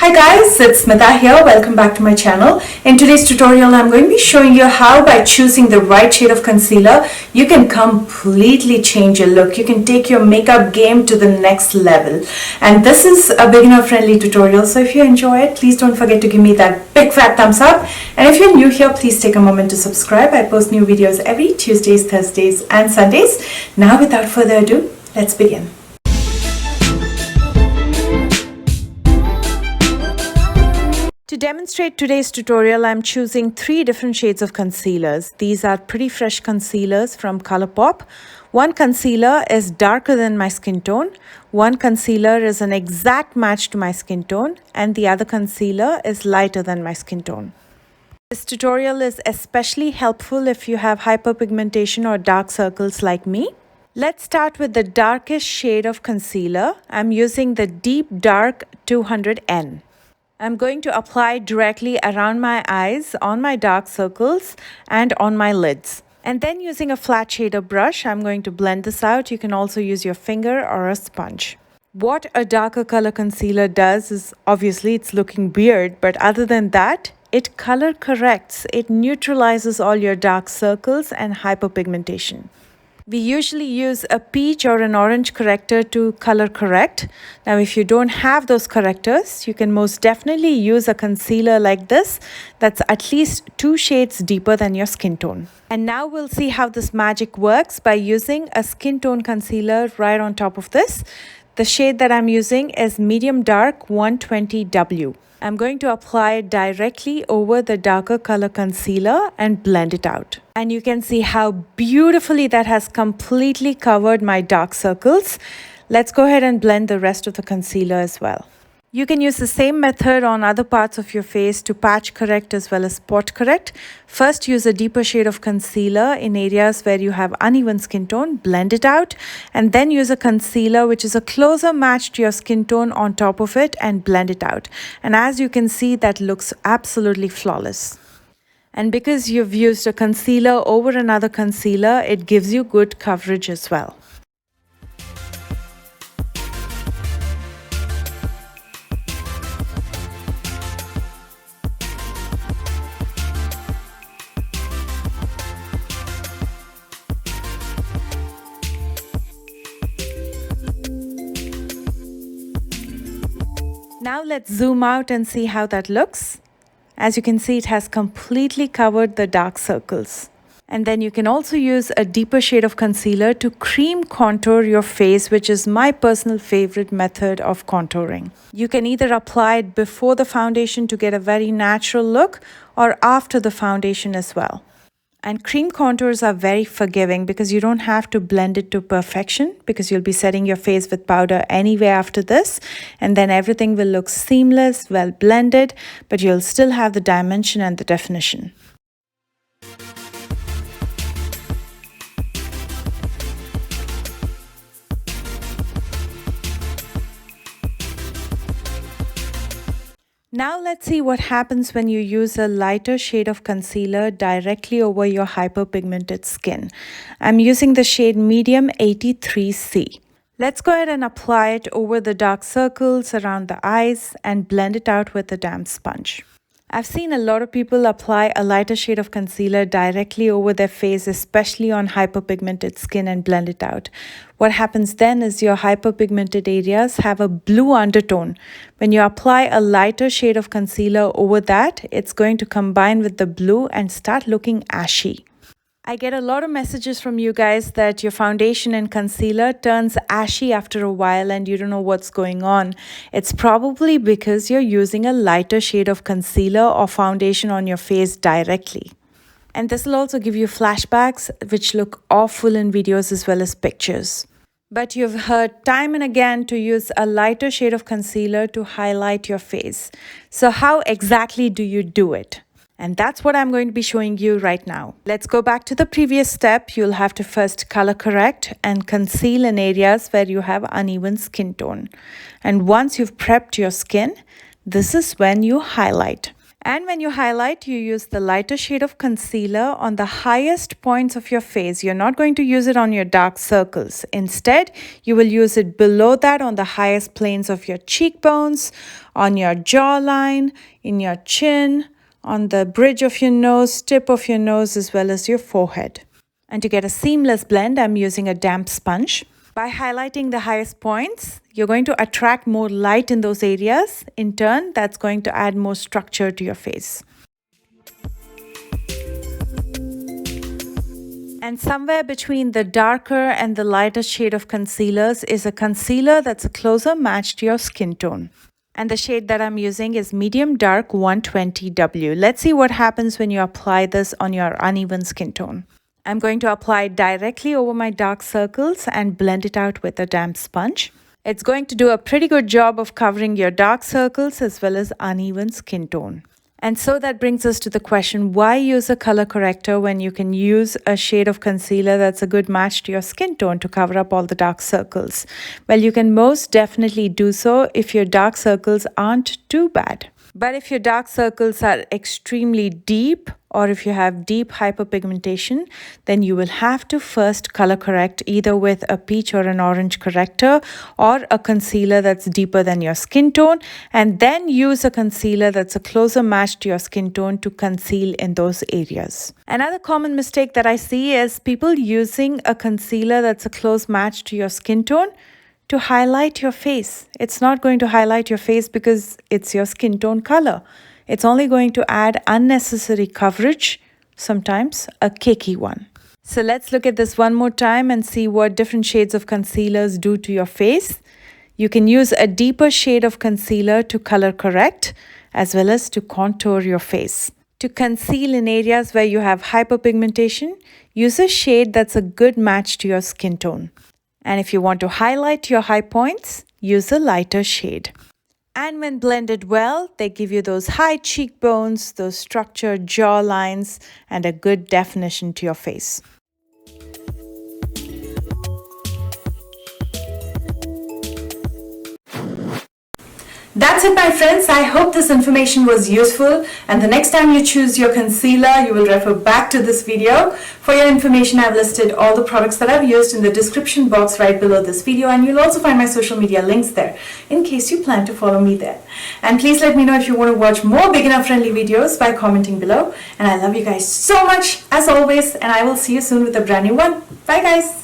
Hi guys, it's Smitha here. Welcome back to my channel. In today's tutorial, I'm going to be showing you how by choosing the right shade of concealer, you can completely change your look. You can take your makeup game to the next level. And this is a beginner-friendly tutorial, so if you enjoy it, please don't forget to give me that big fat thumbs up. And if you're new here, please take a moment to subscribe. I post new videos every Tuesdays, Thursdays, and Sundays. Now, without further ado, let's begin. To demonstrate today's tutorial, I'm choosing 3 different shades of concealers. These are pretty fresh concealers from Colourpop. One concealer is darker than my skin tone, one concealer is an exact match to my skin tone, and the other concealer is lighter than my skin tone. This tutorial is especially helpful if you have hyperpigmentation or dark circles like me. Let's start with the darkest shade of concealer. I'm using the Deep Dark 200N. I'm going to apply directly around my eyes, on my dark circles, and on my lids. And then using a flat shader brush, I'm going to blend this out. You can also use your finger or a sponge. What a darker color concealer does is obviously it's looking weird, but other than that, it color corrects. It neutralizes all your dark circles and hyperpigmentation. We usually use a peach or an orange corrector to color correct. Now, if you don't have those correctors, you can most definitely use a concealer like this that's at least 2 shades deeper than your skin tone. And now we'll see how this magic works by using a skin tone concealer right on top of this. The shade that I'm using is Medium Dark 120W. I'm going to apply it directly over the darker color concealer and blend it out. And you can see how beautifully that has completely covered my dark circles. Let's go ahead and blend the rest of the concealer as well. You can use the same method on other parts of your face to patch correct as well as spot correct. First, use a deeper shade of concealer in areas where you have uneven skin tone, blend it out, and then use a concealer which is a closer match to your skin tone on top of it and blend it out. And as you can see, that looks absolutely flawless. And because you've used a concealer over another concealer, it gives you good coverage as well. Now let's zoom out and see how that looks. As you can see, it has completely covered the dark circles. And then you can also use a deeper shade of concealer to cream contour your face, which is my personal favorite method of contouring. You can either apply it before the foundation to get a very natural look or after the foundation as well. And cream contours are very forgiving because you don't have to blend it to perfection because you'll be setting your face with powder anyway after this. And then everything will look seamless, well blended, but you'll still have the dimension and the definition. Now let's see what happens when you use a lighter shade of concealer directly over your hyperpigmented skin. I'm using the shade Medium 83C. Let's go ahead and apply it over the dark circles around the eyes and blend it out with a damp sponge. I've seen a lot of people apply a lighter shade of concealer directly over their face, especially on hyperpigmented skin, and blend it out. What happens then is your hyperpigmented areas have a blue undertone. When you apply a lighter shade of concealer over that, it's going to combine with the blue and start looking ashy. I get a lot of messages from you guys that your foundation and concealer turns ashy after a while and you don't know what's going on. It's probably because you're using a lighter shade of concealer or foundation on your face directly. And this will also give you flashbacks, which look awful in videos as well as pictures. But you've heard time and again to use a lighter shade of concealer to highlight your face. So how exactly do you do it? And that's what I'm going to be showing you right now. Let's go back to the previous step. You'll have to first color correct and conceal in areas where you have uneven skin tone. And once you've prepped your skin, this is when you highlight. And when you highlight, you use the lighter shade of concealer on the highest points of your face. You're not going to use it on your dark circles. Instead, you will use it below that on the highest planes of your cheekbones, on your jawline, in your chin, on the bridge of your nose, tip of your nose, as well as your forehead. And to get a seamless blend, I'm using a damp sponge. By highlighting the highest points, you're going to attract more light in those areas. In turn, that's going to add more structure to your face. And somewhere between the darker and the lighter shade of concealers is a concealer that's a closer match to your skin tone. And the shade that I'm using is medium dark 120W. Let's see what happens when you apply this on your uneven skin tone. I'm going to apply it directly over my dark circles and blend it out with a damp sponge. It's going to do a pretty good job of covering your dark circles as well as uneven skin tone. And so that brings us to the question, why use a color corrector when you can use a shade of concealer that's a good match to your skin tone to cover up all the dark circles? Well, you can most definitely do so if your dark circles aren't too bad. But if your dark circles are extremely deep, or if you have deep hyperpigmentation, then you will have to first color correct either with a peach or an orange corrector or a concealer that's deeper than your skin tone, and then use a concealer that's a closer match to your skin tone to conceal in those areas. Another common mistake that I see is people using a concealer that's a close match to your skin tone to highlight your face. It's not going to highlight your face because it's your skin tone color. It's only going to add unnecessary coverage, sometimes a cakey one. So let's look at this one more time and see what different shades of concealers do to your face. You can use a deeper shade of concealer to color correct as well as to contour your face. To conceal in areas where you have hyperpigmentation, use a shade that's a good match to your skin tone. And if you want to highlight your high points, use a lighter shade. And when blended well, they give you those high cheekbones, those structured jaw lines, and a good definition to your face. That's it, my friends. I hope this information was useful, and the next time you choose your concealer, you will refer back to this video. For your information, I've listed all the products that I've used in the description box right below this video, and you'll also find my social media links there in case you plan to follow me there. And please let me know if you want to watch more beginner-friendly videos by commenting below. And I love you guys so much, as always, and I will see you soon with a brand new one. Bye, guys.